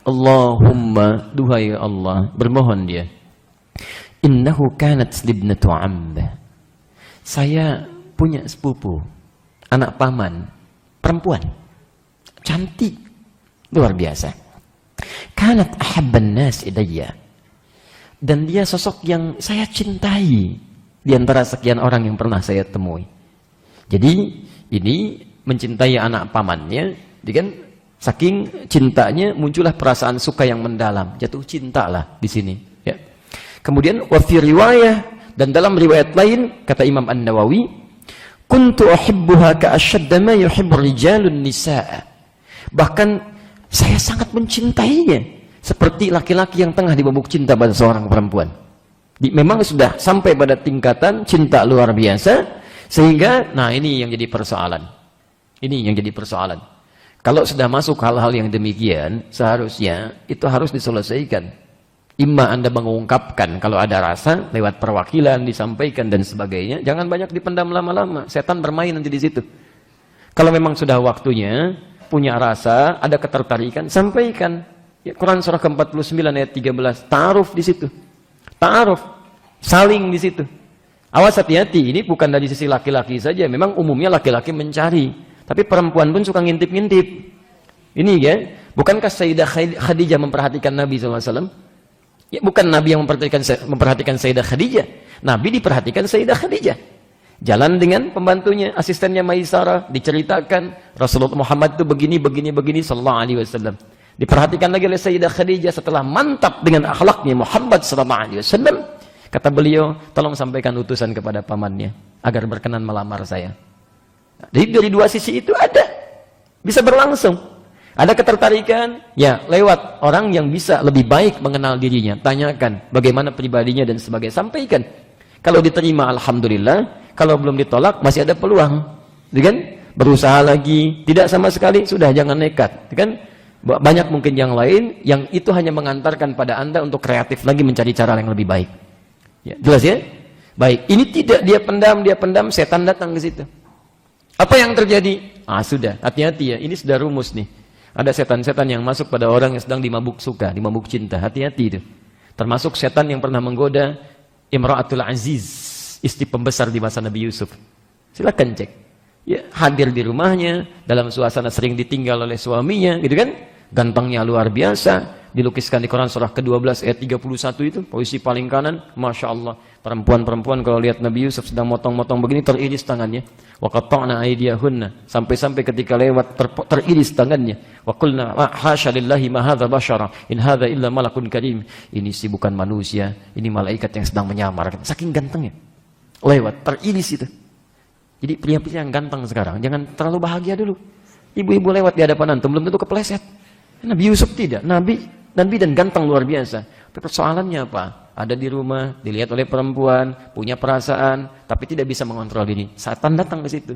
Allahumma, duhai Allah, bermohon dia. Innahu kanat libnatu ambe. Saya punya sepupu, anak paman, perempuan, cantik, luar biasa. Kanat ahabban nas ilayya. Dan dia sosok yang saya cintai di antara sekian orang yang pernah saya temui. Jadi ini mencintai anak pamannya, kan saking cintanya muncullah perasaan suka yang mendalam, jatuh cinta lah di sini. Ya. Kemudian wa fi riwayah, dan dalam riwayat lain kata Imam An-Nawawi, kuntu uhibbuha ka ashadda ma yuhibbu rijalun nisaa. Bahkan saya sangat mencintainya seperti laki-laki yang tengah dibabuk cinta pada seorang perempuan. Memang sudah sampai pada tingkatan cinta luar biasa, sehingga nah ini yang jadi persoalan. Ini yang jadi persoalan. Kalau sudah masuk hal-hal yang demikian, seharusnya itu harus diselesaikan. Imma Anda mengungkapkan kalau ada rasa lewat perwakilan disampaikan dan sebagainya, jangan banyak dipendam lama-lama. Setan bermain nanti di situ. Kalau memang sudah waktunya punya rasa, ada ketertarikan, sampaikan. Ya, Quran surah ke-49 ayat 13, ta'aruf di situ. Ta'aruf, saling di situ. Awas, hati-hati, ini bukan dari sisi laki-laki saja, memang umumnya laki-laki mencari, tapi perempuan pun suka ngintip-ngintip. Ini ya, bukankah Sayyidah Khadijah memperhatikan Nabi SAW? Ya, bukan Nabi yang memperhatikan Sayyidah Khadijah, Nabi diperhatikan Sayyidah Khadijah. Jalan dengan pembantunya, asistennya Maisarah, diceritakan Rasulullah Muhammad itu begini sallallahu alaihi wasallam. Diperhatikan lagi oleh Sayyidah Khadijah setelah mantap dengan akhlaknya Muhammad sallallahu alaihi wasallam. Kata beliau, tolong sampaikan utusan kepada pamannya agar berkenan melamar saya. Jadi dari dua sisi itu ada, bisa berlangsung. Ada ketertarikan, ya lewat orang yang bisa lebih baik mengenal dirinya. Tanyakan bagaimana pribadinya dan sebagainya. Sampaikan. Kalau diterima, alhamdulillah. Kalau belum ditolak, masih ada peluang. Kan? Berusaha lagi. Tidak sama sekali, sudah jangan nekat. Kan? Banyak mungkin yang lain yang itu hanya mengantarkan pada Anda untuk kreatif lagi mencari cara yang lebih baik. Ya, jelas ya? Baik, ini tidak dia pendam, setan datang ke situ. Apa yang terjadi? Sudah, hati-hati ya. Ini sudah rumus nih. Ada setan-setan yang masuk pada orang yang sedang dimabuk suka, dimabuk cinta. Hati-hati itu. Termasuk setan yang pernah menggoda Imra'atul Aziz, istri pembesar di masa Nabi Yusuf. Silakan cek. Ya, hadir di rumahnya dalam suasana sering ditinggal oleh suaminya, gitu kan? Gantengnya luar biasa, dilukiskan di Quran surah ke-12 ayat 31 itu, posisi paling kanan, Masya Allah. Perempuan-perempuan kalau lihat Nabi Yusuf sedang motong-motong begini, teriris tangannya. Wa qatta'na aydiyahunna, sampai-sampai ketika lewat teriris tangannya. Wa qulna hasya lillahi ma hadza basyara in hadza illa malakun karim. Ini sih bukan manusia, ini malaikat yang sedang menyamar. Saking gantengnya. Lewat teriris itu. Jadi pria-pria yang ganteng sekarang jangan terlalu bahagia dulu. Ibu-ibu lewat di hadapan antum belum tentu kepleset. Nabi Yusuf tidak, Nabi dan ganteng luar biasa. Tapi persoalannya apa? Ada di rumah, dilihat oleh perempuan, punya perasaan, tapi tidak bisa mengontrol diri. Setan datang ke situ.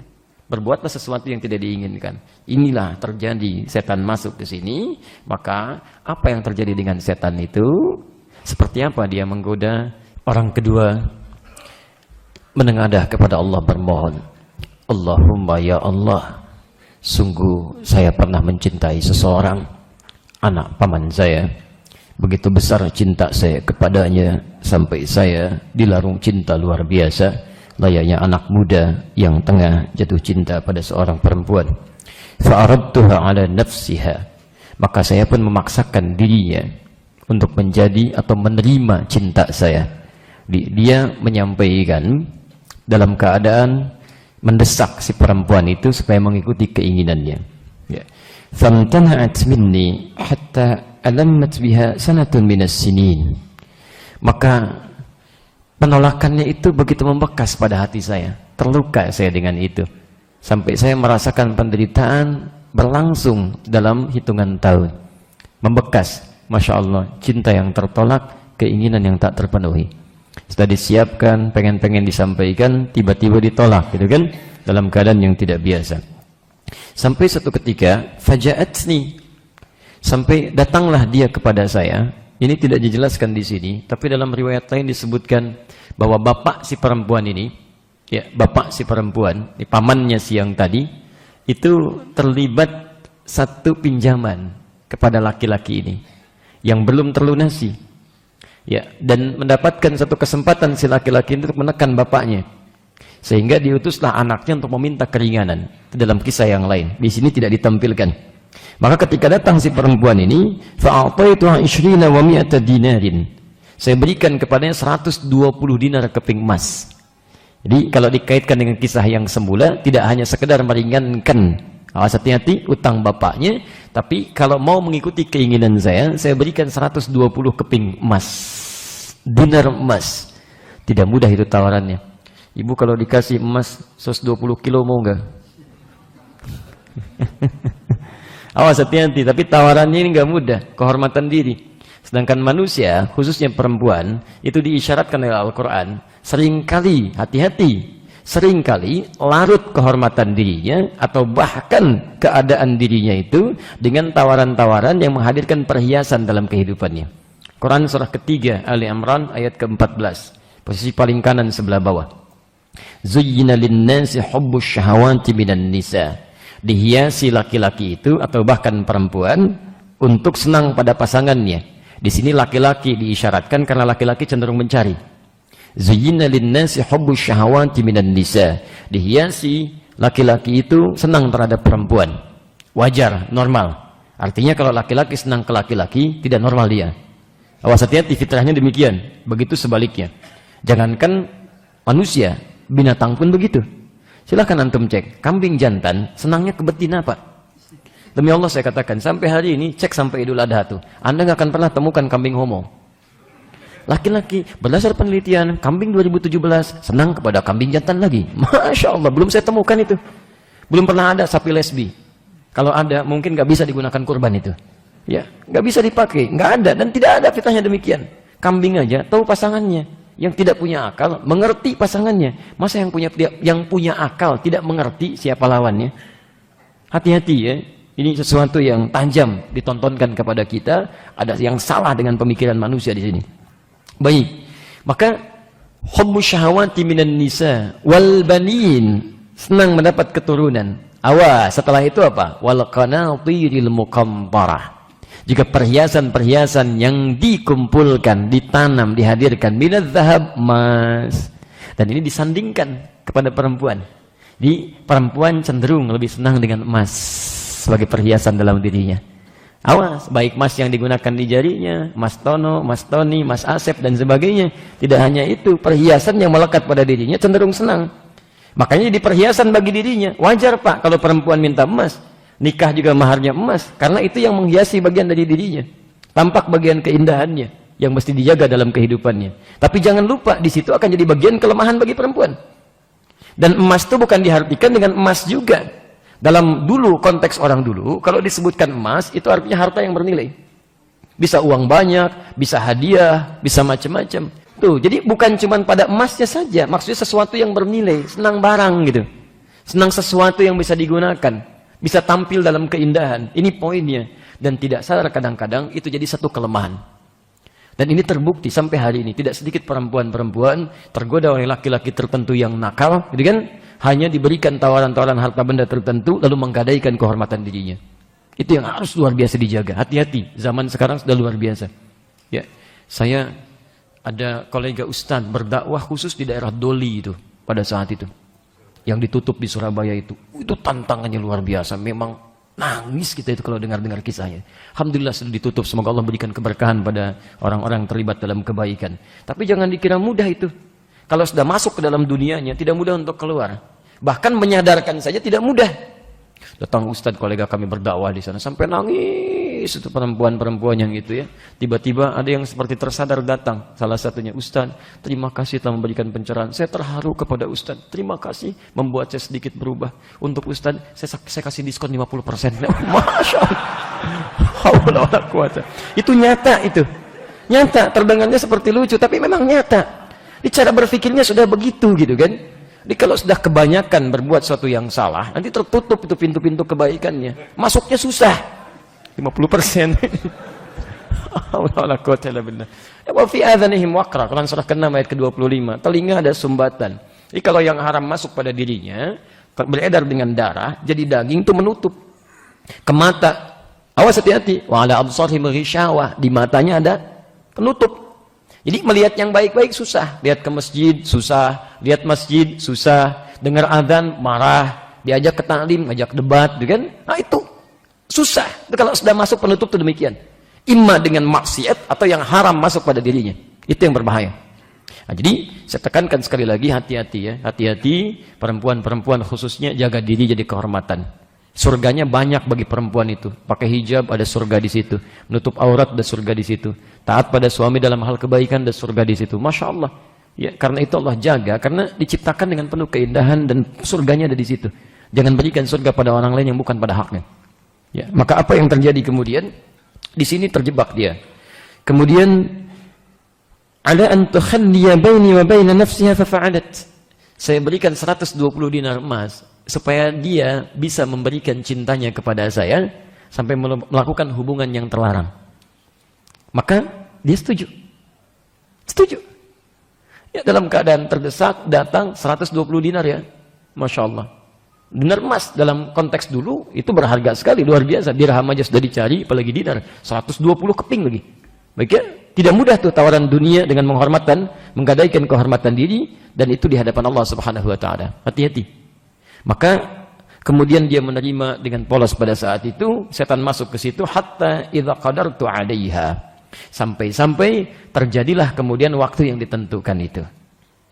Berbuatlah sesuatu yang tidak diinginkan. Inilah terjadi, setan masuk ke sini, maka apa yang terjadi dengan setan itu? Seperti apa dia menggoda? Orang kedua menengadah kepada Allah bermohon. Allahumma ya Allah, sungguh saya pernah mencintai seseorang, anak paman saya. Begitu besar cinta saya kepadanya sampai saya dilarung cinta luar biasa, layaknya anak muda yang tengah jatuh cinta pada seorang perempuan. Fa'aradtuha ala nafsiha, maka saya pun memaksakan dirinya untuk menjadi atau menerima cinta saya. Dia menyampaikan dalam keadaan mendesak si perempuan itu supaya mengikuti keinginannya. Ya. Famtana'at minni hatta alammat biha sanatun minas sinin. Maka penolakannya itu begitu membekas pada hati saya. Terluka saya dengan itu. Sampai saya merasakan penderitaan berlangsung dalam hitungan tahun. Membekas. Masya Allah, cinta yang tertolak, keinginan yang tak terpenuhi. Sudah disiapkan, pengen-pengen disampaikan, tiba-tiba ditolak, gitu kan? Dalam keadaan yang tidak biasa. Sampai satu ketika, faja'atni, sampai datanglah dia kepada saya. Ini tidak dijelaskan di sini, tapi dalam riwayat lain disebutkan bahwa bapak si perempuan ini, ya bapak si perempuan, pamannya si yang tadi, itu terlibat satu pinjaman kepada laki-laki ini. yang belum terlunasi. Ya, dan mendapatkan satu kesempatan si laki-laki itu untuk menekan bapaknya. Sehingga diutuslah anaknya untuk meminta keringanan. Itu dalam kisah yang lain. Di sini tidak ditampilkan. Maka ketika datang si perempuan ini, fa'ataituha 20 wa 100 dinarin. Saya berikan kepadanya 120 dinar keping emas. Jadi kalau dikaitkan dengan kisah yang semula, tidak hanya sekedar meringankan, awas hati-hati utang bapaknya, tapi kalau mau mengikuti keinginan saya berikan 120 keping emas, dinar emas. Tidak mudah itu tawarannya. Ibu kalau dikasih emas 120 kilo mau enggak? Awas hati-hati, tapi tawarannya ini enggak mudah, kehormatan diri. Sedangkan manusia, khususnya perempuan, itu diisyaratkan oleh Al-Quran, seringkali, hati-hati, seringkali larut kehormatan dirinya, atau bahkan keadaan dirinya itu, dengan tawaran-tawaran yang menghadirkan perhiasan dalam kehidupannya. Quran surah ketiga, Ali Imran, ayat ke-14, posisi paling kanan sebelah bawah. Zuyyina linnasi hubbus syahawati minan nisa. Dihiasi laki-laki itu, atau bahkan perempuan, untuk senang pada pasangannya. Di sini laki-laki diisyaratkan karena laki-laki cenderung mencari. Zuyyina linnasi hubbus syahawati minan nisa. Dihiasi laki-laki itu senang terhadap perempuan. Wajar, normal. Artinya kalau laki-laki senang ke laki-laki, tidak normal dia. Awas hati-hati, fitrahnya demikian. Begitu sebaliknya. Jangankan manusia, binatang pun begitu. Silahkan antum cek, kambing jantan senangnya ke betina Pak. Demi Allah saya katakan, sampai hari ini cek sampai Idul Adha tuh, Anda nggak akan pernah temukan kambing homo. Laki-laki, berdasar penelitian, kambing 2017 senang kepada kambing jantan lagi. Masya Allah, belum saya temukan itu. Belum pernah ada sapi lesbi. Kalau ada, mungkin nggak bisa digunakan kurban itu. Ya, nggak bisa dipakai, nggak ada dan tidak ada fitrahnya demikian. Kambing aja tahu pasangannya. Yang tidak punya akal mengerti pasangannya. Masa yang punya akal tidak mengerti siapa lawannya? Hati-hati ya. Ini sesuatu yang tajam ditontonkan kepada kita. Ada yang salah dengan pemikiran manusia di sini. Baik. Maka hubbus syahawati minan nisa wal banin, senang mendapat keturunan. Awas, setelah itu apa? Wal qanatiril muqantarah. Jika perhiasan-perhiasan yang dikumpulkan, ditanam, dihadirkan minadz zahab, emas. Dan ini disandingkan kepada perempuan. Di perempuan cenderung lebih senang dengan emas sebagai perhiasan dalam dirinya. Awas, baik emas yang digunakan di jarinya, emas tono, emas toni, emas asep dan sebagainya. Tidak hanya itu, perhiasan yang melekat pada dirinya cenderung senang. Makanya di perhiasan bagi dirinya. Wajar Pak kalau perempuan minta emas. Nikah juga maharnya emas, karena itu yang menghiasi bagian dari dirinya. Tampak bagian keindahannya yang mesti dijaga dalam kehidupannya. Tapi jangan lupa, di situ akan jadi bagian kelemahan bagi perempuan. Dan emas itu bukan diartikan dengan emas juga. Dalam dulu, konteks orang dulu, kalau disebutkan emas, itu artinya harta yang bernilai. Bisa uang banyak, bisa hadiah, bisa macam-macam. Tuh, jadi bukan cuma pada emasnya saja, maksudnya sesuatu yang bernilai, senang barang gitu. Senang sesuatu yang bisa digunakan. Bisa tampil dalam keindahan. Ini poinnya. Dan tidak sadar kadang-kadang itu jadi satu kelemahan. Dan ini terbukti sampai hari ini. Tidak sedikit perempuan-perempuan tergoda oleh laki-laki tertentu yang nakal. Gitu kan? Hanya diberikan tawaran-tawaran harta benda tertentu lalu menggadaikan kehormatan dirinya. Itu yang harus luar biasa dijaga. Hati-hati. Zaman sekarang sudah luar biasa. Ya, saya ada kolega ustadz berdakwah khusus di daerah Doli itu pada saat itu. Yang ditutup di Surabaya itu tantangannya luar biasa. Memang nangis kita itu kalau dengar-dengar kisahnya. Alhamdulillah sudah ditutup. Semoga Allah berikan keberkahan pada orang-orang yang terlibat dalam kebaikan. Tapi jangan dikira mudah itu. Kalau sudah masuk ke dalam dunianya, tidak mudah untuk keluar. Bahkan menyadarkan saja tidak mudah. Datang ustadz kolega kami berdakwah di sana sampai nangis itu perempuan-perempuan yang itu ya. Tiba-tiba ada yang seperti tersadar datang. Salah satunya, ustadz, terima kasih telah memberikan pencerahan. Saya terharu kepada ustadz. Terima kasih membuat saya sedikit berubah. Untuk ustadz, saya kasih diskon 50%. Masya Allah. Itu nyata itu. Nyata, terdengarnya seperti lucu, tapi memang nyata. Di cara berpikirnya sudah begitu gitu kan. Jadi kalau sudah kebanyakan berbuat sesuatu yang salah, nanti tertutup itu pintu-pintu kebaikannya. Masuknya susah. 50%. Wa fi adhanihim waqra. Quran surah ke-6 ayat ke-25. Telinga ada sumbatan. Jadi kalau yang haram masuk pada dirinya, beredar dengan darah, jadi daging itu menutup. Ke mata Awas hati-hati. Wa ala absarihim ghishawah, di matanya ada penutup. Jadi melihat yang baik-baik susah. Lihat ke masjid susah, lihat masjid susah, dengar azan marah, diajak ke taklim, ngajak debat, gitu kan? Nah itu susah. Itu kalau sudah masuk penutup itu demikian. Imma dengan maksiat atau yang haram masuk pada dirinya. Itu yang berbahaya. Nah, jadi saya tekankan sekali lagi, hati-hati ya, hati-hati perempuan-perempuan khususnya, jaga diri jadi kehormatan. Surganya banyak bagi perempuan itu. Pakai hijab ada surga di situ, menutup aurat ada surga di situ, taat pada suami dalam hal kebaikan ada surga di situ. Masya Allah. Ya, karena itu Allah jaga, karena diciptakan dengan penuh keindahan dan surganya ada di situ. Jangan berikan surga pada orang lain yang bukan pada haknya. Ya, maka apa yang terjadi kemudian? Di sini terjebak dia. Kemudian ala an tukhalliya baini wa baina nafsiha fa fa'alat. Saya berikan 120 dinar emas supaya dia bisa memberikan cintanya kepada saya sampai melakukan hubungan yang terlarang. Maka dia setuju. Setuju. Ya, dalam keadaan terdesak datang 120 dinar ya. Masya Allah. Dinar emas dalam konteks dulu itu berharga sekali, luar biasa. Dirham aja sudah dicari, apalagi dinar. 120 keping lagi. Baik ya, tidak mudah tuh tawaran dunia dengan menghormatkan, menggadaikan kehormatan diri, dan itu di hadapan Allah Subhanahu wa taala. Hati-hati. Maka kemudian dia menerima dengan polos pada saat itu, setan masuk ke situ hatta idza qadartu 'alaiha. Sampai-sampai terjadilah kemudian waktu yang ditentukan itu.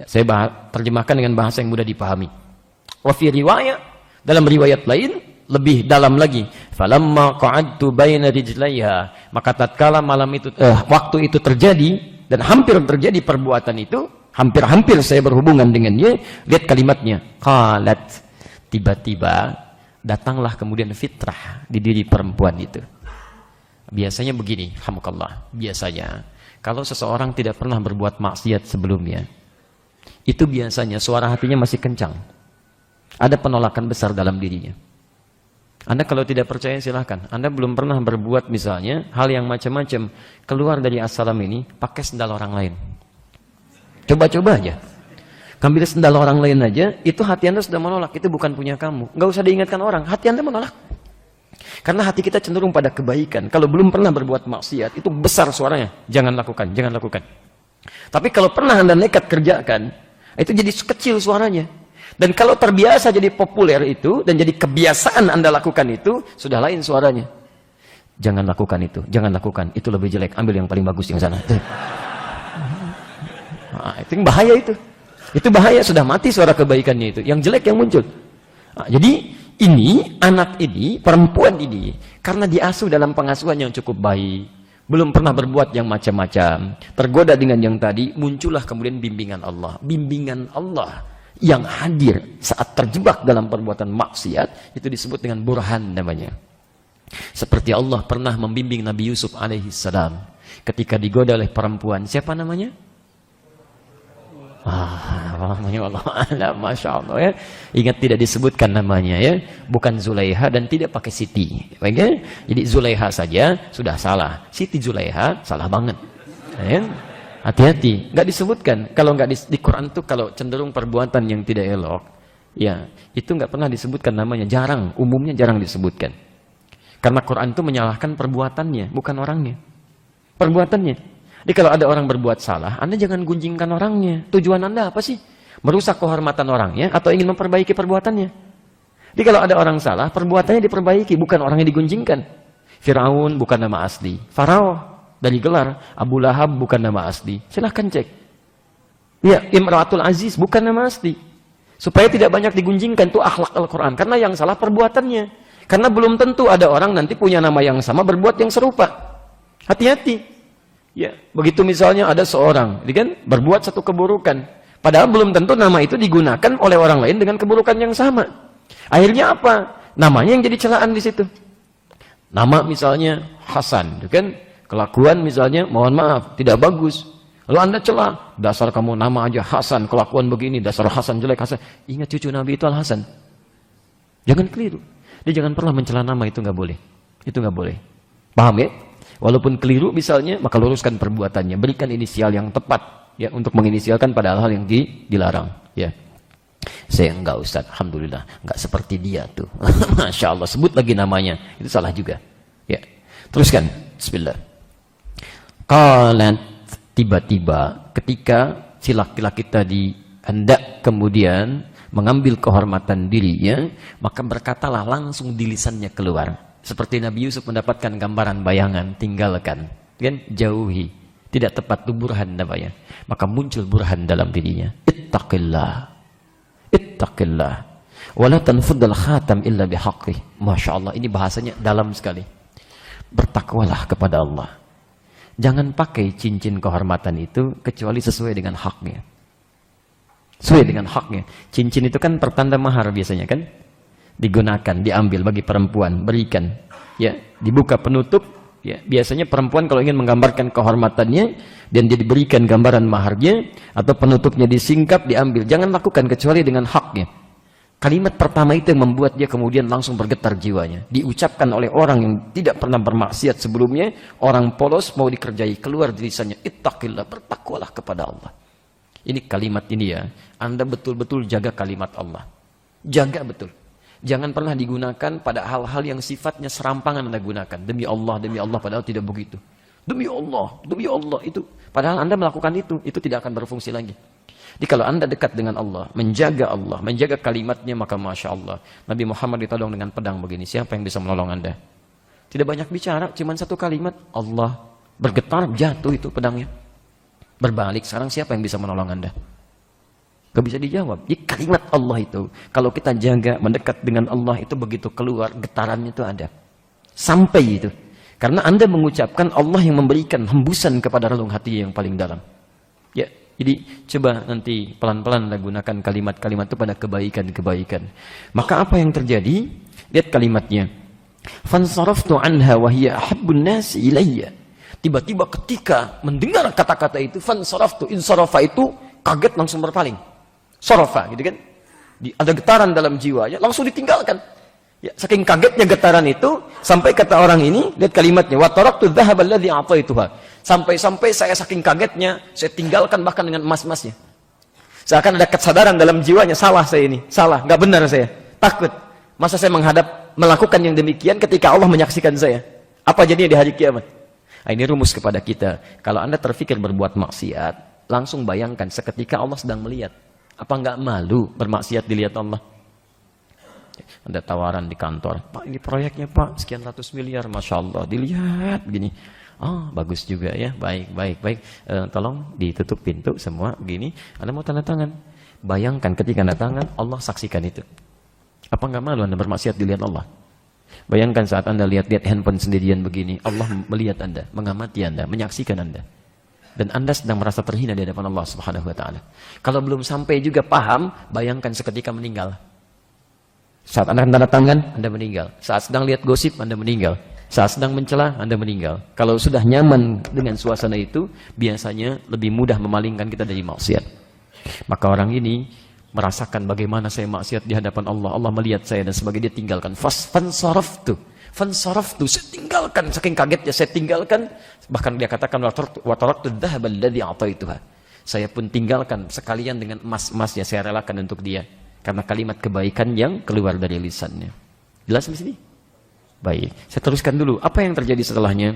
Ya, saya terjemahkan dengan bahasa yang mudah dipahami. Wa fi riwayat, dalam riwayat lain lebih dalam lagi, falamma qa'adtu baina rijlaiha, maka tatkala malam itu waktu itu terjadi dan hampir terjadi perbuatan itu, hampir-hampir saya berhubungan dengannya, lihat kalimatnya, qalat, tiba-tiba datanglah kemudian fitrah di diri perempuan itu. Biasanya begini, alhamdulillah, biasanya kalau seseorang tidak pernah berbuat maksiat sebelumnya, itu biasanya suara hatinya masih kencang. Ada penolakan besar dalam dirinya. Anda kalau tidak percaya silahkan. Anda belum pernah berbuat misalnya hal yang macam-macam, keluar dari assalam ini pakai sendal orang lain. Coba-coba aja. Ambil sendal orang lain aja, itu hati Anda sudah menolak. Itu bukan punya kamu. Nggak usah diingatkan orang, hati Anda menolak. Karena hati kita cenderung pada kebaikan. Kalau belum pernah berbuat maksiat, itu besar suaranya. Jangan lakukan, jangan lakukan. Tapi kalau pernah Anda nekat kerjakan, itu jadi kecil suaranya. Dan kalau terbiasa jadi populer itu, dan jadi kebiasaan Anda lakukan itu, sudah lain suaranya. Jangan lakukan itu, jangan lakukan. Itu lebih jelek, ambil yang paling bagus yang sana. Nah, itu yang bahaya itu. Itu bahaya, sudah mati suara kebaikannya itu. Yang jelek yang muncul. Nah, jadi ini, anak ini, perempuan ini, karena diasuh dalam pengasuhan yang cukup baik, belum pernah berbuat yang macam-macam, tergoda dengan yang tadi, muncullah kemudian bimbingan Allah. Bimbingan Allah yang hadir saat terjebak dalam perbuatan maksiat, itu disebut dengan burhan namanya. Seperti Allah pernah membimbing Nabi Yusuf alaihissalam ketika digoda oleh perempuan. Siapa namanya? Allah, Masya Allah ya. Ingat tidak disebutkan namanya ya. Bukan Zulaiha dan tidak pakai Siti. Baik ya? Jadi Zulaiha saja sudah salah. Siti Zulaiha salah banget. Ya? Hati-hati, nggak disebutkan. Kalau nggak di Quran tuh kalau cenderung perbuatan yang tidak elok, ya itu nggak pernah disebutkan namanya, jarang, umumnya jarang disebutkan. Karena Quran itu menyalahkan perbuatannya, bukan orangnya. Perbuatannya. Jadi kalau ada orang berbuat salah, Anda jangan gunjingkan orangnya. Tujuan Anda apa sih? Merusak kehormatan orangnya atau ingin memperbaiki perbuatannya? Jadi kalau ada orang salah, perbuatannya diperbaiki, bukan orangnya digunjingkan. Firaun bukan nama asli. Farao dari gelar, Abu Lahab bukan nama asli. Silahkan cek. Ya, Imratul Aziz bukan nama asli. Supaya tidak banyak digunjingkan, itu akhlak Al-Quran. Karena yang salah perbuatannya. Karena belum tentu ada orang nanti punya nama yang sama berbuat yang serupa. Hati-hati. Ya, begitu misalnya ada seorang, kan, berbuat satu keburukan. Padahal belum tentu nama itu digunakan oleh orang lain dengan keburukan yang sama. Akhirnya apa? Namanya yang jadi celaan di situ. Nama misalnya Hasan, kan? Kelakuan misalnya, mohon maaf, tidak bagus. Lalu Anda celah, dasar kamu nama aja Hasan, kelakuan begini, dasar Hasan jelek Hasan. Ingat cucu Nabi itu Al-Hasan. Jangan keliru. Dia jangan pernah mencela nama, itu nggak boleh. Itu nggak boleh. Paham ya? Walaupun keliru misalnya, maka luruskan perbuatannya. Berikan inisial yang tepat ya untuk menginisialkan pada hal-hal yang dilarang. Ya. Saya enggak Ustaz, alhamdulillah, enggak seperti dia tuh. Masya Allah, sebut lagi namanya, itu salah juga. Ya. Teruskan. Bismillah. Qalat, tiba-tiba ketika si laki-laki tadi hendak kemudian mengambil kehormatan dirinya, maka berkatalah langsung di lisannya keluar. Seperti Nabi Yusuf mendapatkan gambaran bayangan, tinggalkan, kan, jauhi. Tidak tepat itu burhan namanya. Maka muncul burhan dalam dirinya. Ittaqillah. Ittaqillah. Wala tanfuddal khatam illa bihaqqih. Masya Allah, ini bahasanya dalam sekali. Bertakwalah kepada Allah. Jangan pakai cincin kehormatan itu kecuali sesuai dengan haknya. Sesuai dengan haknya. Cincin itu kan pertanda mahar biasanya kan? Digunakan, diambil bagi perempuan, berikan. Ya, dibuka penutup. Ya, biasanya perempuan kalau ingin menggambarkan kehormatannya dan dia diberikan gambaran maharnya atau penutupnya disingkap, diambil. Jangan lakukan kecuali dengan haknya. Kalimat pertama itu yang membuat dia kemudian langsung bergetar jiwanya. Diucapkan oleh orang yang tidak pernah bermaksiat sebelumnya, orang polos mau dikerjai, keluar dari lisannya, ittaqillah, bertakwalah kepada Allah. Ini kalimat ini ya, Anda betul-betul jaga kalimat Allah. Jaga betul. Jangan pernah digunakan pada hal-hal yang sifatnya serampangan Anda gunakan. Demi Allah, padahal tidak begitu. Demi Allah itu. Padahal Anda melakukan itu tidak akan berfungsi lagi. Jadi kalau Anda dekat dengan Allah, menjaga kalimatnya, maka Masya Allah. Nabi Muhammad ditodong dengan pedang begini, siapa yang bisa menolong Anda? Tidak banyak bicara, cuma satu kalimat, Allah. Bergetar, jatuh itu pedangnya. Berbalik, sekarang siapa yang bisa menolong Anda? Gak bisa dijawab. Jadi kalimat Allah itu, kalau kita jaga, mendekat dengan Allah, itu begitu keluar, getarannya itu ada. Sampai itu. Karena Anda mengucapkan Allah yang memberikan hembusan kepada relung hati yang paling dalam. Ya, jadi coba nanti pelan-pelan Anda gunakan kalimat-kalimat itu pada kebaikan-kebaikan. Maka apa yang terjadi? Lihat kalimatnya. Fansaraftu anha wa hiya ahabbun nasi ilayya. Tiba-tiba ketika mendengar kata-kata itu, fansaraftu, insarafa itu kaget langsung berpaling. Sarafa, gitu kan? Ada getaran dalam jiwanya, langsung ditinggalkan. Ya, saking kagetnya getaran itu, sampai kata orang ini, lihat kalimatnya, wa taraktu dhahaba alladhi a'taituha. Sampai-sampai saya saking kagetnya, saya tinggalkan bahkan dengan emas-emasnya. Seakan ada kesadaran dalam jiwanya, salah saya ini, salah, nggak benar saya, takut. Masa saya melakukan yang demikian ketika Allah menyaksikan saya? Apa jadinya di hari kiamat? Nah, ini rumus kepada kita. Kalau Anda terfikir berbuat maksiat, langsung bayangkan seketika Allah sedang melihat. Apa nggak malu bermaksiat dilihat Allah? Ada tawaran di kantor, Pak ini proyeknya Pak, sekian ratus miliar, Masya Allah, dilihat begini. Oh bagus juga ya, baik. Tolong ditutup pintu semua begini, Anda mau tanda tangan. Bayangkan ketika tanda tangan, Allah saksikan itu. Apa nggak malu Anda bermaksiat dilihat Allah? Bayangkan saat Anda lihat handphone sendirian begini, Allah melihat Anda, mengamati Anda, menyaksikan Anda. Dan Anda sedang merasa terhina di hadapan Allah Subhanahu wa taala. Kalau belum sampai juga paham, bayangkan seketika meninggal. Saat Anda tanda tangan, Anda meninggal. Saat sedang lihat gosip, Anda meninggal. Saat sedang mencela, Anda meninggal. Kalau sudah nyaman dengan suasana itu, biasanya lebih mudah memalingkan kita dari maksiat. Maka orang ini merasakan bagaimana saya maksiat di hadapan Allah. Allah melihat saya dan sebagai dia tinggalkan. Fansaraftu, saya tinggalkan, saking kagetnya saya tinggalkan. Bahkan dia katakan wa taraktu dhahaba alladhi a'taituha. Saya pun tinggalkan sekalian dengan emas-emasnya, saya relakan untuk dia. Karena kalimat kebaikan yang keluar dari lisannya. Jelas di sini? Baik, saya teruskan dulu. Apa yang terjadi setelahnya?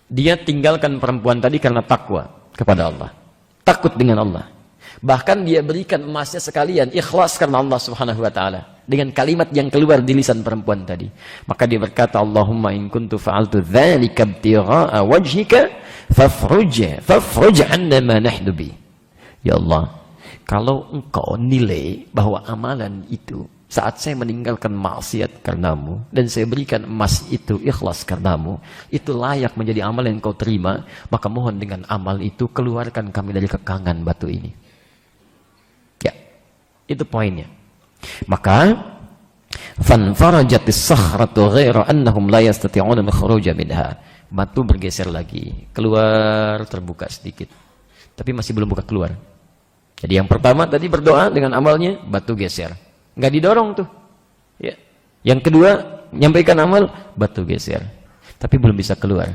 Dia tinggalkan perempuan tadi karena takwa kepada Allah. Takut dengan Allah. Bahkan dia berikan emasnya sekalian, ikhlas karena Allah Subhanahu wa taala. Dengan kalimat yang keluar di lisan perempuan tadi. Maka dia berkata, Allahumma in kuntu fa'altu dzalika ibtigha'a wajhika fafruj 'anna ma nahnu bi. Ya Allah, kalau engkau nilai bahwa amalan itu saat saya meninggalkan maksiat karenamu dan saya berikan emas itu ikhlas karenamu, itu layak menjadi amal yang engkau terima, maka mohon dengan amal itu keluarkan kami dari kekangan batu ini. Ya, itu poinnya. Maka fanfarajatis sakhratu ghaira annahum la yastati'una al-khuruja minha. Batu bergeser lagi, keluar terbuka sedikit. Tapi masih belum buka keluar. Jadi yang pertama tadi berdoa dengan amalnya, batu geser. Nggak didorong tuh. Ya. Yang kedua, nyampaikan amal, batu geser. Tapi belum bisa keluar.